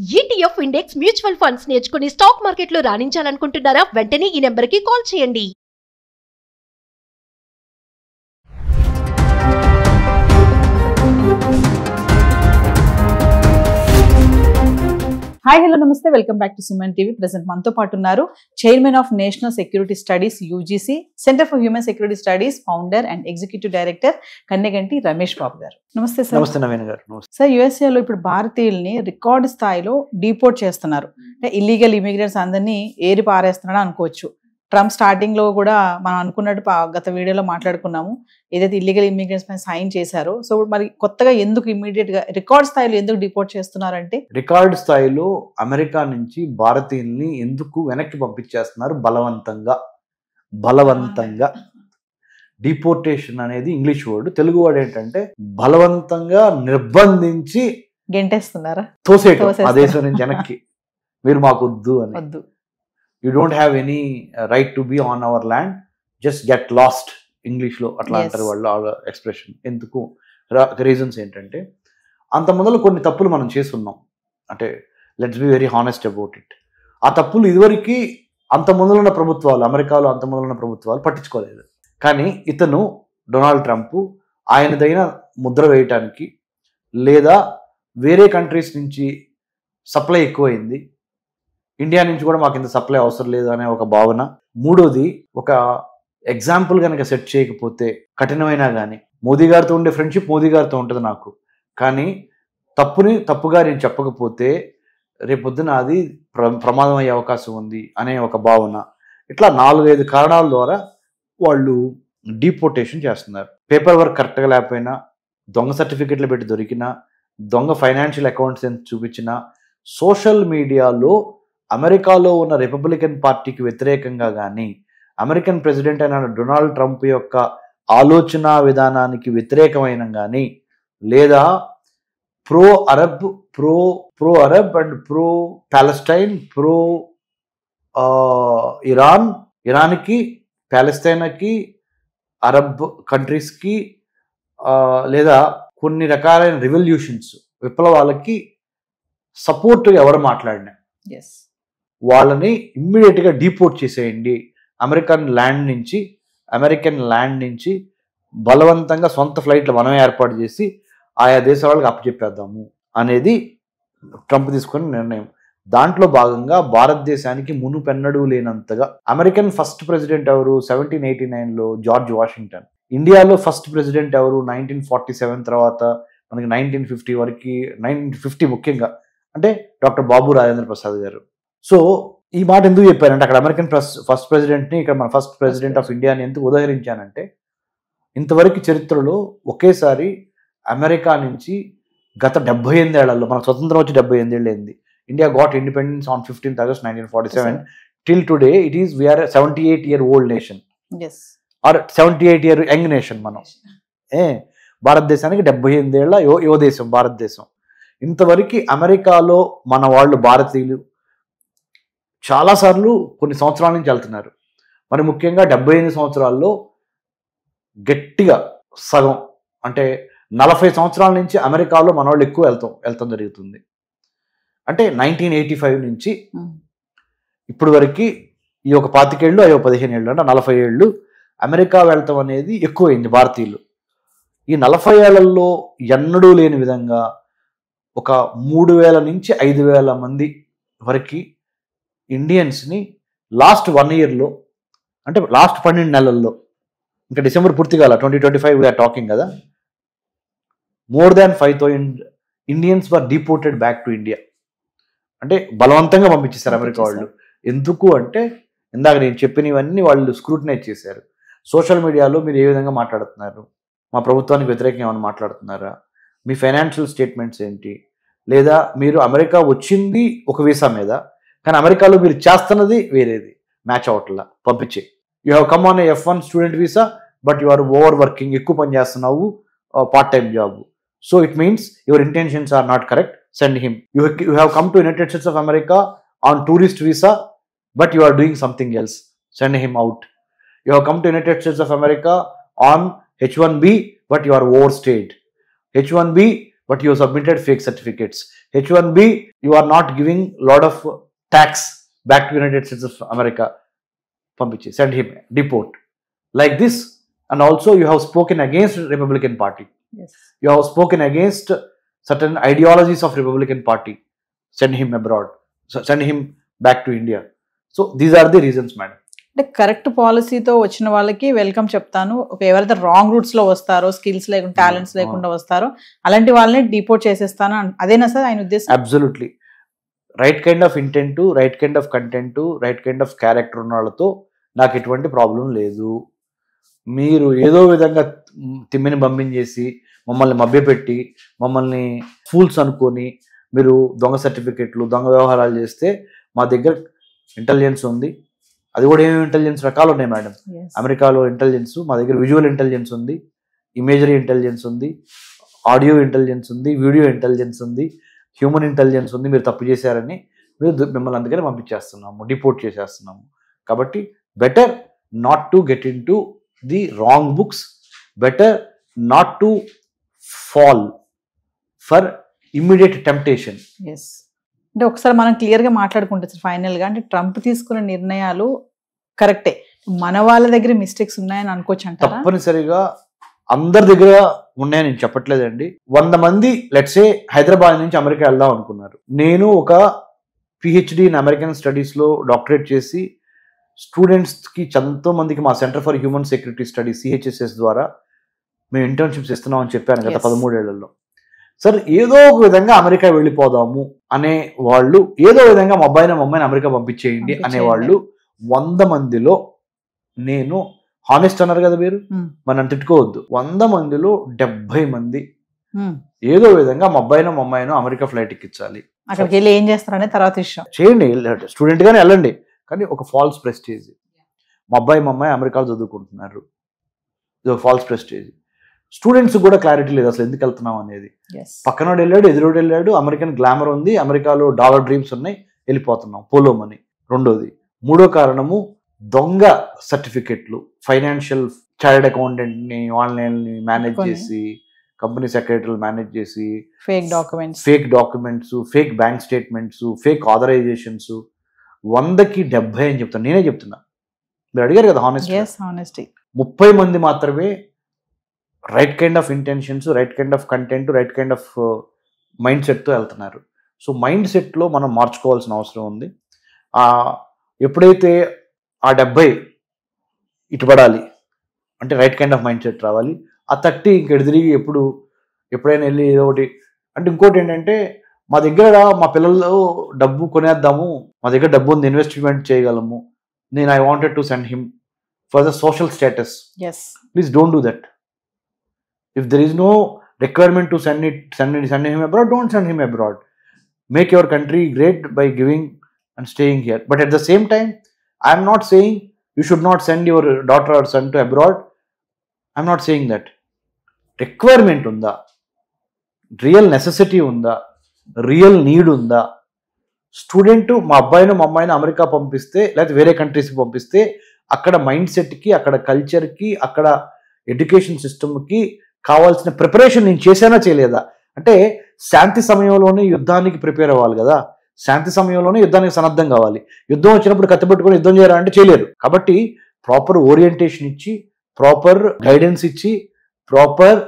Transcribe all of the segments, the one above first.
ETF index mutual funds నేర్చుకుని stock మార్కెట్లో రాణించాలనుకుంటున్నారా? వెంటనే ఈ నెంబర్కి కాల్ చేయండి. హాయ్ హలో నమస్తే, welcome back to Suman TV. Present మనతో పాటు ఉన్నారు chairman of national security studies UGC centre for human security studies founder and executive director Kanneganti Ramesh Babu గారు. నమస్తే సార్. నమస్తే నవీన్ గారు. సార్, యుఎస్ఏలో ఇప్పుడు భారతీయుల్ని రికార్డు స్థాయిలో డిపోర్ట్ చేస్తున్నారు. అంటే ఇల్లీగల్ ఇమిగ్రెంట్స్ అందరినీ ఏరి పారేస్తున్నాడు అనుకోవచ్చు. ట్రంప్ స్టార్టింగ్ లో కూడా మనం అనుకున్నట్టు గత వీడియోలో మాట్లాడుకున్నాము, ఏదైతే ఇల్లీగల్ ఇమిగ్రెంట్స్ పైన సైన్ చేశారో. సో మరి కొత్తగా ఎందుకు ఇమీడియట్ గా రికార్డ్ స్థాయిలో ఎందుకు డిపోర్ట్ చేస్తున్నారంటే, రికార్డు స్థాయిలో అమెరికా నుంచి భారతీయుల్ని ఎందుకు వెనక్కి పంపించేస్తున్నారు? బలవంతంగా డిపోర్టేషన్ అనేది ఇంగ్లీష్ వర్డ్. తెలుగు వర్డ్ ఏంటంటే బలవంతంగా నిర్బంధించి గెంటేస్తున్నారా, తోసేయటం ఆ దేశం నుంచి వెనక్కి. మీరు మాకు వద్దు అని. వద్దు, you don't have any right to be on our land, just get lost. English లో అట్లా అంటారు వాళ్ళు ఎక్స్ప్రెషన్. ఎందుకు? రీజన్స్ ఏంటంటే, అంత మొదలు కొన్ని తప్పులు మనం చేస్తున్నాం. అంటే let's be very honest about it. ఆ తప్పులు ఇదివరకు అంత ముందులున్న ప్రభుత్వాలు, అమెరికాలో అంత ముందులున్న ప్రభుత్వాలు పట్టించుకోలేదు. కానీ ఇతను డొనాల్డ్ ట్రంప్ ఆయనదైన ముద్ర వేయటానికి, లేదా వేరే కంట్రీస్ నుంచి సప్లై ఎక్కువైంది, ఇండియా నుంచి కూడా మాకు ఇంత సప్లై అవసరం లేదు అనే ఒక భావన. మూడోది, ఒక ఎగ్జాంపుల్ కనుక సెట్ చేయకపోతే కఠినమైనా కానీ, మోదీ గారితో ఉండే ఫ్రెండ్షిప్ మోదీ గారితో ఉంటుంది నాకు, కానీ తప్పుని తప్పుగా నేను చెప్పకపోతే రేపొద్దున అది ప్రమాదం అయ్యే అవకాశం ఉంది అనే ఒక భావన. ఇట్లా 4-5 కారణాల ద్వారా వాళ్ళు డిపోర్టేషన్ చేస్తున్నారు. పేపర్ వర్క్ కరెక్ట్గా లేకపోయినా, దొంగ సర్టిఫికెట్లు పెట్టి దొరికినా, దొంగ ఫైనాన్షియల్ అకౌంట్స్ ఎంత చూపించినా, సోషల్ మీడియాలో అమెరికాలో ఉన్న రిపబ్లికన్ పార్టీకి వ్యతిరేకంగా కానీ, అమెరికన్ ప్రెసిడెంట్ అయిన డొనాల్డ్ ట్రంప్ యొక్క ఆలోచన విధానానికి వ్యతిరేకమైన కానీ, లేదా pro Arab and pro Palestine, pro ఇరాన్కి, ప్యాలెస్తైన్కి, అరబ్ కంట్రీస్కి, లేదా కొన్ని రకాలైన రెవల్యూషన్స్, విప్లవాలకి సపోర్ట్ ఎవరు మాట్లాడినా వాళ్ళని ఇమ్మీడియట్గా డిపోర్ట్ చేసేయండి. అమెరికన్ ల్యాండ్ నుంచి బలవంతంగా సొంత ఫ్లైట్లు మనమే ఏర్పాటు చేసి ఆయా దేశాల వాళ్ళకి అప్పచెప్పేద్దాము అనేది ట్రంప్ తీసుకున్న నిర్ణయం. దాంట్లో భాగంగా భారతదేశానికి మునుపెన్నడూ లేనంతగా అమెరికన్ ఫస్ట్ ప్రెసిడెంట్ ఎవరు? 1789లో జార్జ్ వాషింగ్టన్. ఇండియాలో ఫస్ట్ ప్రెసిడెంట్ ఎవరు? 1947 తర్వాత మనకి 1950 వరకు, 1950 ముఖ్యంగా అంటే డాక్టర్ బాబు రాజేంద్ర ప్రసాద్ గారు. సో ఈ మాట ఎందుకు చెప్పానంటే, అక్కడ అమెరికన్ ఫస్ట్ ప్రెసిడెంట్ని, ఇక్కడ మన ఫస్ట్ ప్రెసిడెంట్ ఆఫ్ ఇండియాని ఎందుకు ఉదహరించానంటే, ఇంతవరకు చరిత్రలో ఒకేసారి అమెరికా నుంచి గత 78 ఏళ్లలో, మనకు స్వతంత్రం వచ్చి 78 అయింది. India got independence on 15th August 1947. Till today it is we are 78-year-old nation or 78-year young nation. మనం భారతదేశానికి 78 ఏళ్ల యువ దేశం భారతదేశం. ఇంతవరకు అమెరికాలో మన వాళ్ళు, భారతీయులు చాలాసార్లు కొన్ని సంవత్సరాల నుంచి వెళ్తున్నారు. మరి ముఖ్యంగా 78 సంవత్సరాల్లో గట్టిగా సగం అంటే 40 సంవత్సరాల నుంచి అమెరికాలో మన వాళ్ళు ఎక్కువ వెళ్తాం జరుగుతుంది. అంటే 1985 నుంచి ఇప్పుడు వరకు ఈ ఒక 25 ఏళ్ళు, అయ్యో 15 ఏళ్ళు, అంటే 40 ఏళ్ళు అమెరికా వెళ్తాం అనేది ఎక్కువైంది భారతీయులు. ఈ 40 ఏళ్లలో ఎన్నడూ లేని విధంగా ఒక 3000 నుంచి 5000 మంది వరకు ఇండియన్స్ని లాస్ట్ 1 yearలో, అంటే లాస్ట్ 12 నెలల్లో, ఇంకా డిసెంబర్ పూర్తిగా 2025 వీఆర్ టాకింగ్ కదా, more than 5,000 Indians were deported back to India. అంటే బలవంతంగా పంపించేశారు అమెరికా వాళ్ళు. ఎందుకు అంటే, ఇందాక నేను చెప్పినవన్నీ వాళ్ళు స్క్రూటినైజ్ చేశారు. సోషల్ మీడియాలో మీరు ఏ విధంగా మాట్లాడుతున్నారు, మా ప్రభుత్వానికి వ్యతిరేకంగా ఏమైనా మాట్లాడుతున్నారా, మీ ఫైనాన్షియల్ స్టేట్మెంట్స్ ఏంటి, లేదా మీరు అమెరికా వచ్చింది ఒక వీసా మీద, కానీ అమెరికాలో మీరు చేస్తున్నది వేరేది, మ్యాచ్ అవట్లా, పంపించే. You have come on F1 student visa, but you are over working, ఎక్కువ పని చేస్తున్నావు, part time job. So it means your intentions are not correct, send him. You have come to United States of America on tourist visa, but you are doing something else, send him out. You have come to United States of America on H1B, but you are overstayed. H1B, but you submitted fake certificates. H1B, you are not giving lot of tax back to United States of America. Pampichi, send him, deport. Like this, and also you have spoken against Republican Party. Yes. You have spoken against certain ideologies of Republican Party. Send him abroad. Send him back to India. So these are the reasons, madam. అంటే correct పాలసీతో వచ్చిన వాళ్ళకి welcome చెప్తాను. ఎవరైతే wrong roots లో వస్తారో, skills లేకుండా, talents లేకుండా వస్తారో అలాంటి వాళ్ళని డిపోర్ట్ చేసేస్తాను. అదేనా సార్ ఆయన ఉద్దేశం? Absolutely. Right kind of intent, right kind of content, right kind of character ఉన్న వాళ్ళతో నాకు ఎటువంటి ప్రాబ్లం లేదు. మీరు ఏదో విధంగా తిమ్మిని పంపించేసి మమ్మల్ని మభ్యపెట్టి మమ్మల్ని ఫూల్స్ అనుకొని మీరు దొంగ సర్టిఫికెట్లు, దొంగ వ్యవహారాలు చేస్తే మా దగ్గర ఇంటెలిజెన్స్ ఉంది. అది కూడా ఏమేమి ఇంటెలిజెన్స్ రకాలు ఉన్నాయి మేడం. అమెరికాలో ఇంటెలిజెన్స్, మా దగ్గర విజువల్ ఇంటెలిజెన్స్ ఉంది, ఇమేజరీ ఇంటెలిజెన్స్ ఉంది, ఆడియో ఇంటెలిజెన్స్ ఉంది, వీడియో ఇంటెలిజెన్స్ ఉంది, హ్యూమన్ ఇంటెలిజెన్స్ ఉంది. మీరు తప్పు చేశారని మిమ్మల్ని అందుకని పంపించేస్తున్నాము, డిపోర్ట్ చేసేస్తున్నాము. కాబట్టి better not to get into the wrong books, better not to fall for immediate temptation. Yes, అంటే ఒకసారి మనం క్లియర్గా మాట్లాడుకుంటే సార్ ఫైనల్గా, అంటే ట్రంప్ తీసుకున్న నిర్ణయాలు కరెక్టే, మన వాళ్ళ దగ్గర మిస్టేక్స్ ఉన్నాయని అనుకోవచ్చు అంటారా? తప్పనిసరిగా అందరి దగ్గర ఉన్నాయని నేను చెప్పట్లేదండి. 100 మంది లెట్సే హైదరాబాద్ నుంచి అమెరికా వెళ్దాం అనుకున్నారు. నేను ఒక PhD ఇన్ అమెరికన్ స్టడీస్లో డాక్టరేట్ చేసి స్టూడెంట్స్కి ఎంతో మందికి మా centre for human security studies CHSS ద్వారా మేము ఇంటర్న్షిప్స్ ఇస్తున్నాం అని చెప్పాను గత 13 ఏళ్లలో. సార్ ఏదో ఒక విధంగా అమెరికా వెళ్ళిపోదాము అనే వాళ్ళు, ఏదో విధంగా మా అమ్మాయిని అమెరికా పంపించేయండి అనేవాళ్ళు 100 మందిలో నేను హానెస్ట్ అన్నారు కదా మీరు, మనం తిట్టుకోవద్దు, 100 మందిలో 70 మంది ఏదో విధంగా మా అమ్మాయినో అమెరికా ఫ్లైట్ ఎక్కించాలి. అక్కడికి వెళ్ళి ఏం చేస్తారనే తర్వాత విషయం. చేయండి, స్టూడెంట్ గానే వెళ్ళండి, కానీ ఒక ఫాల్స్ ప్రెస్టేజ్. మా అమ్మాయి అమెరికాలో చదువుకుంటున్నారు, ఇది ఒక ఫాల్స్ ప్రెస్టేజ్. స్టూడెంట్స్ కూడా క్లారిటీ లేదు అసలు ఎందుకు వెళ్తున్నాం అనేది. పక్కనోడు వెళ్ళాడు, ఎదురోడు వెళ్ళాడు, అమెరికన్ గ్లామర్ ఉంది, అమెరికాలో డాలర్ డ్రీమ్స్ ఉన్నాయి, వెళ్ళిపోతున్నాం పోలోమని. రెండోది. మూడో కారణము దొంగ సర్టిఫికెట్లు, ఫైనాన్షియల్ చార్టెడ్ అకౌంటెంట్ ని వాళ్ళని మేనేజ్ చేసి, కంపెనీ సెక్రటరీలు మేనేజ్ చేసి, fake documents, fake bank statements, fake authorisations, 100కి 70 అని చెప్తాను, నేనే చెప్తున్నా. మీరు అడిగారు కదా హానెస్టీ. 30 మంది మాత్రమే right kind of intentions, right kind of content, right kind of mind సెట్తో వెళ్తున్నారు. సో మైండ్ సెట్లో మనం మార్చుకోవాల్సిన అవసరం ఉంది. ఎప్పుడైతే ఆ 70 ఇటుపడాలి అంటే right kind of mind set రావాలి. ఆ 30 ఇంకెడు తిరిగి ఎప్పుడైనా వెళ్ళి ఏదో ఒకటి అంటే. ఇంకోటి ఏంటంటే, మా దగ్గర మా పిల్లలు డబ్బు కొనేద్దాము, మా దగ్గర డబ్బు ఉంది, ఇన్వెస్ట్మెంట్ చేయగలము, నేను I wanted to send him for the social status. Please don't do that. If there is no requirement to send him abroad, don't send him abroad. Make your country great by giving and staying here. But at the same time, I am not saying you should not send your daughter or son to abroad. I am not saying that. Requirement unda, real necessity unda, real need unda. Student మా అమ్మాయిని America పంపిస్తే, లేకపోతే వేరే కంట్రీస్కి పంపిస్తే, అక్కడ mind సెట్కి, అక్కడ కల్చర్కి, అక్కడ ఎడ్యుకేషన్ సిస్టమ్కి కావాల్సిన ప్రిపరేషన్ నేను చేశానా చేయలేదా? అంటే శాంతి సమయంలోనే యుద్ధానికి ప్రిపేర్ అవ్వాలి కదా, శాంతి సమయంలోనే యుద్ధానికి సన్నద్ధం కావాలి. యుద్ధం వచ్చినప్పుడు కత్తి పెట్టుకొని యుద్ధం చేయాలా అంటే చేయలేరు. కాబట్టి ప్రాపర్ ఓరియంటేషన్ ఇచ్చి, ప్రాపర్ గైడెన్స్ ఇచ్చి, proper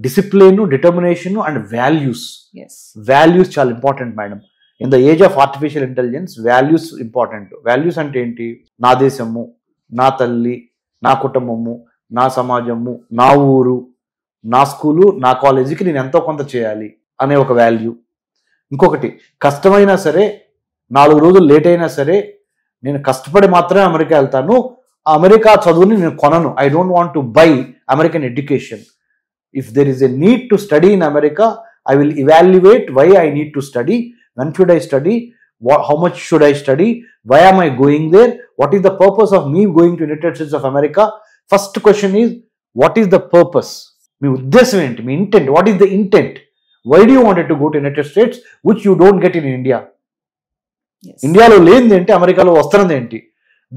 discipline, determination and values చాలా important madam. In the age of artificial intelligence values important. Values అంటే ఏంటి? నా దేశము, నా తల్లి, నా కుటుంబము, నా సమాజము, నా ఊరు, నా స్కూలు, నా కాలేజీకి నేను ఎంతో కొంత చేయాలి అనే ఒక వాల్యూ. ఇంకొకటి, కష్టమైనా సరే, 4 రోజులు లేట్ అయినా సరే, నేను కష్టపడి మాత్రమే అమెరికా వెళ్తాను, ఆ అమెరికా చదువుని నేను కొనను. I don't want to buy American education. If there is a need to study in America, I will evaluate why I need to study, when should I study, how much should I study, why am I going there, what is the purpose of me going to United States of America. First question is, what is the purpose? మీ ఉద్దేశం ఏంటి? మీ intent, what is the intent? Why do you wanted to go to United States which you don't get in India? ఇండియాలో లేనిది ఏంటి, అమెరికాలో వస్తున్నది ఏంటి?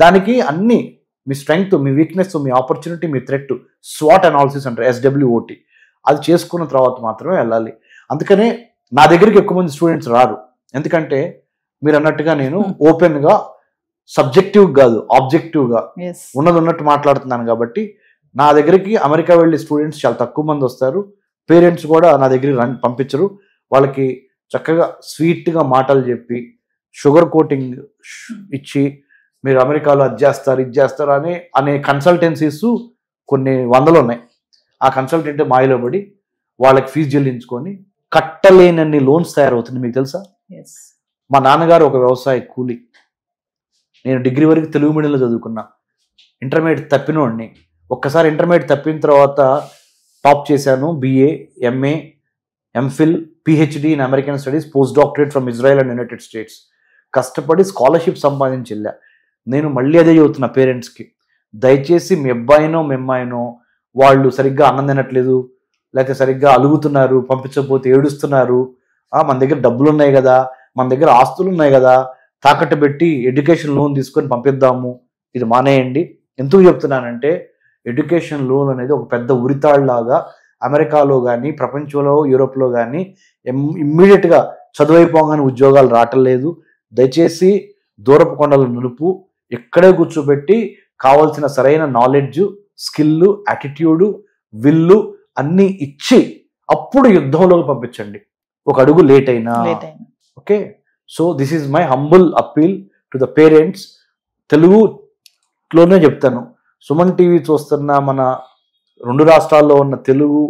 దానికి అన్ని మీ స్ట్రెంగ్త్, మీ వీక్నెస్, మీ ఆపర్చునిటీ, మీ థ్రెట్, స్వాట్ అనాలిసిస్ అంటారు, SWOT, అది చేసుకున్న తర్వాత మాత్రమే వెళ్ళాలి. అందుకనే నా దగ్గరికి ఎక్కువ మంది స్టూడెంట్స్ రారు. ఎందుకంటే మీరు అన్నట్టుగా నేను ఓపెన్గా సబ్జెక్టివ్ కాదు ఆబ్జెక్టివ్గా ఉన్నది ఉన్నట్టు మాట్లాడుతున్నాను. కాబట్టి నా దగ్గరికి అమెరికా వెళ్ళే స్టూడెంట్స్ చాలా తక్కువ మంది వస్తారు. పేరెంట్స్ కూడా నా దగ్గరికి పంపించరు. వాళ్ళకి చక్కగా స్వీట్గా మాటలు చెప్పి షుగర్ కోటింగ్ ఇచ్చి మీరు అమెరికాలో అది చేస్తారు ఇది చేస్తారు అనే కన్సల్టెన్సీస్ కొన్ని వందలు ఉన్నాయి. ఆ కన్సల్టెంట్ మాయలో పడి వాళ్ళకి ఫీజు చెల్లించుకొని కట్టలేనన్ని లోన్స్ తయారవుతుంది. మీకు తెలుసా? మా నాన్నగారు ఒక వ్యవసాయ కూలి. నేను డిగ్రీ వరకు తెలుగు మీడియంలో చదువుకున్నా. ఇంటర్మీడియట్ తప్పినోడిని. ఒక్కసారి ఇంటర్మీడియట్ తప్పిన తర్వాత టాప్ చేశాను. BA, MA, MPhil, PhD in American studies, post doctorate from Israel and United states. కష్టపడి స్కాలర్షిప్ సంపాదించి వెళ్ళా. నేను మళ్ళీ అదే చెబుతున్నా పేరెంట్స్కి, దయచేసి మీ అబ్బాయినో మీ అమ్మాయినో వాళ్ళు సరిగ్గా అన్నం తినట్లేదు, లేకపోతే సరిగ్గా అలుగుతున్నారు, పంపించకపోతే ఏడుస్తున్నారు, మన దగ్గర డబ్బులు ఉన్నాయి కదా, మన దగ్గర ఆస్తులు ఉన్నాయి కదా, తాకట్టు పెట్టి ఎడ్యుకేషన్ లోన్ తీసుకొని పంపిద్దాము, ఇది మానేయండి. ఎందుకు చెప్తున్నానంటే ఎడ్యుకేషన్ లోన్ అనేది ఒక పెద్ద ఉరితాళ్లాగా అమెరికాలో కానీ ప్రపంచంలో యూరోప్లో కానీ ఇమ్మీడియట్గా చదువైపోగానే ఉద్యోగాలు రావటం లేదు. దయచేసి దూరపు కొండలు నులుపు ఎక్కడే కూర్చోబెట్టి కావాల్సిన సరైన నాలెడ్జ్, స్కిల్, యాటిట్యూడ్, విల్లు అన్నీ ఇచ్చి అప్పుడు యుద్ధంలోకి పంపించండి, ఒక అడుగు లేట్ అయినా. Okay, so this is my humble appeal to the parents. తెలుగులోనే చెప్తాను, సుమన్ టీవీ చూస్తున్న మన 2 రాష్ట్రాల్లో ఉన్న తెలుగు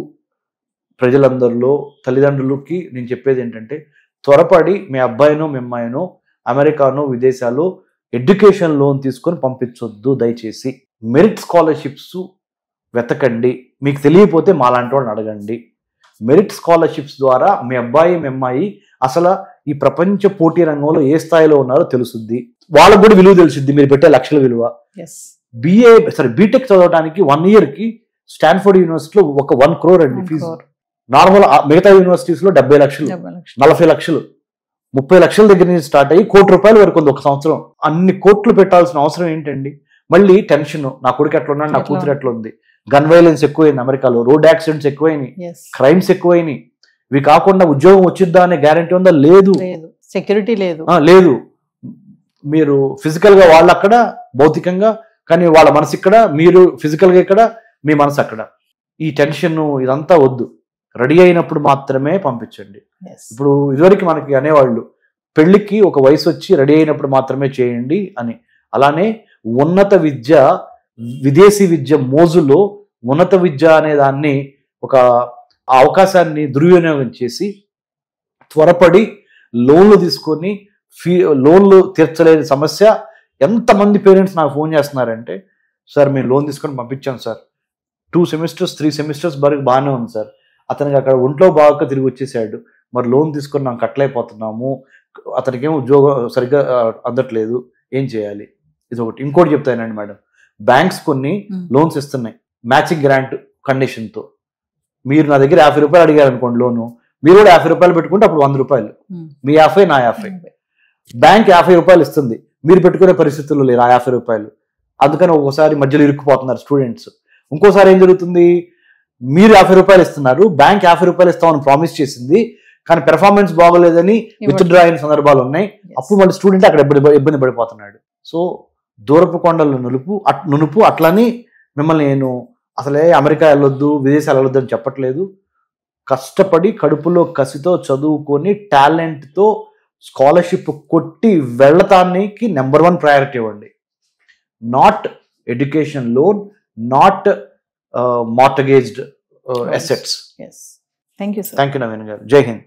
ప్రజలందరిలో తల్లిదండ్రులకి నేను చెప్పేది ఏంటంటే, త్వరపడి మీ అబ్బాయినో మీ అమ్మాయినో అమెరికానో విదేశాల్లో ఎడ్యుకేషన్ లోన్ తీసుకొని పంపించొద్దు. దయచేసి మెరిట్ స్కాలర్షిప్స్ వెతకండి. మీకు తెలియకపోతే మాలాంటి వాళ్ళని అడగండి. మెరిట్ స్కాలర్షిప్స్ ద్వారా మీ అబ్బాయి మీ అమ్మాయి అసలు ఈ ప్రపంచ పోటీ రంగంలో ఏ స్థాయిలో ఉన్నారో తెలుసుద్ది. వాళ్ళకు కూడా విలువ తెలుసుద్ది, మీరు పెట్టే లక్షల విలువ. బీటెక్ చదవడానికి 1 yearకి స్టాన్ఫోర్డ్ యూనివర్సిటీలో ఒక 1 crore అండి ఫీజు. నార్మల్ మిగతా యూనివర్సిటీస్ లో 70 లక్షలు, 40 లక్షలు, 30 లక్షల దగ్గర నుంచి స్టార్ట్ అయ్యి ₹1 కోటి వరకు ఉంది ఒక సంవత్సరం. అన్ని కోట్లు పెట్టాల్సిన అవసరం ఏంటండి? మళ్ళీ టెన్షన్, నా కొడుకు ఎట్లా ఉన్నాడు, నా కూతురు ఎట్లా ఉంది, గన్ వైలెన్స్ ఎక్కువైంది అమెరికాలో, రోడ్ యాక్సిడెంట్స్ ఎక్కువైనాయి, క్రైమ్స్ ఎక్కువైనాయి. ఇవి కాకుండా ఉద్యోగం వచ్చిద్దా అనే గ్యారంటీ ఉందా? లేదు. సెక్యూరిటీ లేదు. లేదు. మీరు ఫిజికల్ గా వాళ్ళు అక్కడ భౌతికంగా, కానీ వాళ్ళ మనసు ఇక్కడ, మీరు ఫిజికల్ గా ఇక్కడ, మీ మనసు అక్కడ. ఈ టెన్షన్ ఇదంతా వద్దు. రెడీ అయినప్పుడు మాత్రమే పంపించండి. ఇప్పుడు ఇదివరకు మనకి అనేవాళ్ళు పెళ్లికి ఒక వయసు వచ్చి రెడీ అయినప్పుడు మాత్రమే చేయండి అని. అలానే ఉన్నత విద్య, విదేశీ విద్య మోజులో ఉన్నత విద్య అనే దాన్ని ఒక అవకాశాన్ని దుర్వినియోగం చేసి త్వరపడి లోన్లు తీసుకొని లోన్లు తీర్చలేని సమస్య. ఎంతమంది పేరెంట్స్ నాకు ఫోన్ చేస్తున్నారంటే, సార్ మేము లోన్ తీసుకొని పంపించాం సార్, 2 semesters 3 semesters వరకు బాగానే ఉంది సార్, అతనికి అక్కడ ఒంట్లో బాగా తిరిగి వచ్చేసాడు, మరి లోన్ తీసుకొని నాకు కట్టలేకపోతున్నాము, అతనికి ఏమో ఉద్యోగం సరిగ్గా అందట్లేదు, ఏం చేయాలి? ఇది ఒకటి. ఇంకోటి చెప్తానండి మేడం, బ్యాంక్స్ కొన్ని లోన్స్ ఇస్తున్నాయి మ్యాచింగ్ గ్రాంట్ కండిషన్తో. మీరు నా దగ్గర ₹50 అడిగారు అనుకోండి లోను, మీరు కూడా ₹50 పెట్టుకుంటే అప్పుడు ₹100, మీ 50 నా 50. బ్యాంక్ ₹50 ఇస్తుంది, మీరు పెట్టుకునే పరిస్థితుల్లో లేరు ఆ ₹50. అందుకని ఒక్కోసారి మధ్యలో ఇరుక్కుపోతున్నారు స్టూడెంట్స్. ఇంకోసారి ఏం జరుగుతుంది, మీరు ₹50 ఇస్తున్నారు, బ్యాంక్ ₹50 ఇస్తామని ప్రామిస్ చేసింది, కానీ పెర్ఫార్మెన్స్ బాగోలేదని విత్డ్రా అయిన సందర్భాలు ఉన్నాయి. అప్పుడు మళ్ళీ స్టూడెంట్ అక్కడ ఇబ్బంది పడిపోతున్నాడు. సో దూరపు కొండలు నునుపు. అట్లని మిమ్మల్ని నేను అసలే అమెరికా వెళ్ళొద్దు, విదేశాలు వెళ్ళొద్దు అని చెప్పట్లేదు. కష్టపడి కడుపులో కసితో చదువుకొని టాలెంట్తో స్కాలర్షిప్ కొట్టి వెళ్ళటానికి నెంబర్ 1 ప్రయారిటీ ఇవ్వండి. Not education loan, not mortgaged assets. Thank you, Naveen గారు. జై హింద్.